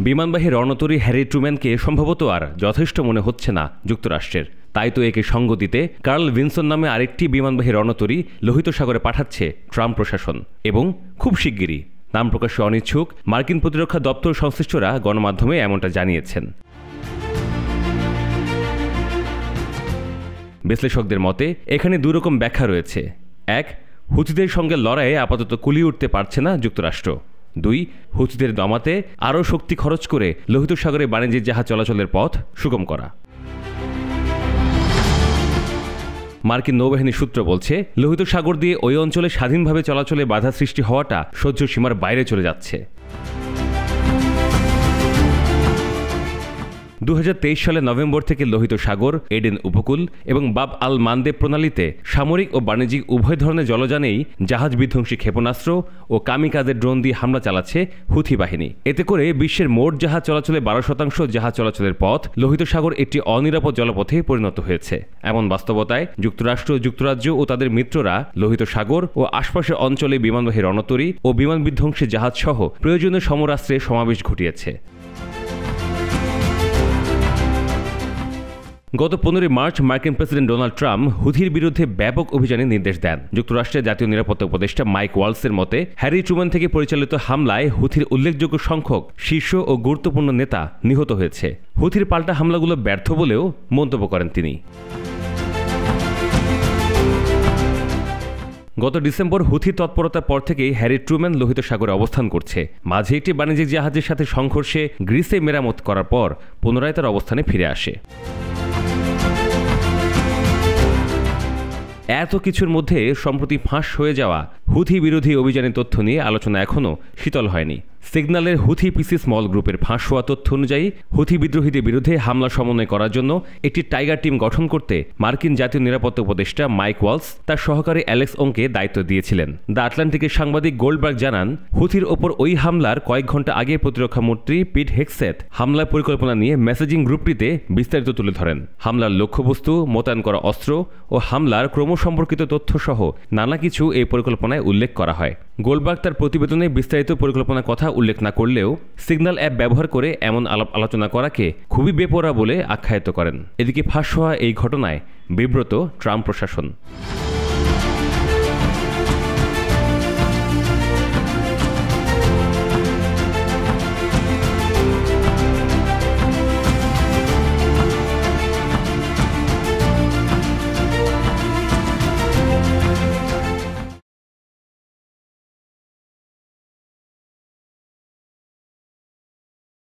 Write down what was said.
বিমানবাহী রণতরী Harry ট্রুম্যানকে সম্ভবত আর যথেষ্ট মনে হচ্ছে না যুক্তরাষ্ট্রের। তাই তো একে সঙ্গ দিতে কার্ল ভিনসন নামে আরেকটি বিমানবাহী রণতরী লোহিত সাগরে পাঠাচ্ছে ট্রাম্প প্রশাসন, এবং খুব শিগগিরই। নাম প্রকাশে অনিচ্ছুক মার্কিন প্রতিরক্ষা দপ্তর সংশ্লিষ্টরা গণমাধ্যমে এমনটা জানিয়েছেন। বিশ্লেষকদের মতে এখানে দুই রকম ব্যাখ্যা রয়েছে। এক, হুথিদের সঙ্গে লড়াইয়ে আপাতত কুলিয়ে উঠতে পারছে না যুক্তরাষ্ট্র। দুই, হুথিদের দমাতে আরও শক্তি খরচ করে লোহিত সাগরে বাণিজ্যিক জাহাজ চলাচলের পথ সুগম করা। মার্কিন নৌবাহিনীর সূত্র বলছে, লোহিত সাগর দিয়ে ওই অঞ্চলে স্বাধীনভাবে চলাচলে বাধা সৃষ্টি হওয়াটা সহ্য সীমার বাইরে চলে যাচ্ছে। 2023 সালের নভেম্বর থেকে লোহিত সাগর, এডেন উপকূল এবং বাব আল মানদেব প্রণালীতে সামরিক ও বাণিজ্যিক উভয় ধরনের জলযানেই জাহাজ বিধ্বংসী ক্ষেপণাস্ত্র ও কামিকাজের ড্রোন দিয়ে হামলা চালাচ্ছে হুথি বাহিনী। এতে করে বিশ্বের মোট জাহাজ চলাচলে 12% জাহাজ চলাচলের পথ লোহিত সাগর একটি অনিরাপদ জলপথে পরিণত হয়েছে। এমন বাস্তবতায় যুক্তরাষ্ট্র, যুক্তরাজ্য ও তাদের মিত্ররা লোহিত সাগর ও আশপাশের অঞ্চলে বিমানবাহী রণতরী ও বিমান বিধ্বংসী জাহাজ সহ প্রয়োজনীয় সমরাস্ত্রে সমাবেশ ঘটিয়েছে। গত 15 মার্চ মার্কিন প্রেসিডেন্ট ডোনাল্ড ট্রাম্প হুথির বিরুদ্ধে ব্যাপক অভিযানের নির্দেশ দেন। যুক্তরাষ্ট্রের জাতীয় নিরাপত্তা উপদেষ্টা মাইক ওয়ালসের মতে, হ্যারি ট্রুম্যান থেকে পরিচালিত হামলায় হুথির উল্লেখযোগ্য সংখ্যক শীর্ষ ও গুরুত্বপূর্ণ নেতা নিহত হয়েছে। হুথির পাল্টা হামলাগুলো ব্যর্থ বলেও মন্তব্য করেন তিনি। গত ডিসেম্বর হুথির তৎপরতার পর থেকেই হ্যারি ট্রুম্যান লোহিত সাগরে অবস্থান করছে। মাঝে একটি বাণিজ্যিক জাহাজের সাথে সংঘর্ষে গ্রিসে মেরামত করার পর পুনরায় তার অবস্থানে ফিরে আসে। এত কিছুর মধ্যে সম্প্রতি ফাঁস হয়ে যাওয়া হুথি বিরোধী অভিযানের তথ্য নিয়ে আলোচনা এখনও শীতল হয়নি। সিগন্যালের হুথি পিসি স্মল গ্রুপের ফাঁস হওয়া তথ্য অনুযায়ী হুথি বিদ্রোহীদের বিরুদ্ধে হামলা সমন্বয় করার জন্য একটি টাইগার টিম গঠন করতে মার্কিন জাতীয় নিরাপত্তা উপদেষ্টা মাইক ওয়ালস তার সহকারী অ্যালেক্স ওংকে দায়িত্ব দিয়েছিলেন। দ্য আটলান্টিকের সাংবাদিক গোল্ডবার্গ জানান, হুথির ওপর ওই হামলার কয়েক ঘন্টা আগে প্রতিরক্ষা মন্ত্রী পিট হেগসেথ হামলার পরিকল্পনা নিয়ে মেসেজিং গ্রুপটিতে বিস্তারিত তুলে ধরেন। হামলার লক্ষ্যবস্তু, মোতায়েন করা অস্ত্র ও হামলার ক্রমসম্পর্কিত তথ্য সহ নানা কিছু এই পরিকল্পনায় উল্লেখ করা হয়। গোল্ডবার্গ তার প্রতিবেদনে বিস্তারিত পরিকল্পনার কথা উল্লেখ না করলেও সিগন্যাল অ্যাপ ব্যবহার করে এমন আলোচনা করাকে খুবই বেপরোয়া বলে আখ্যায়িত করেন। এদিকে ফাঁস হওয়া এই ঘটনায় বিব্রত ট্রাম্প প্রশাসন।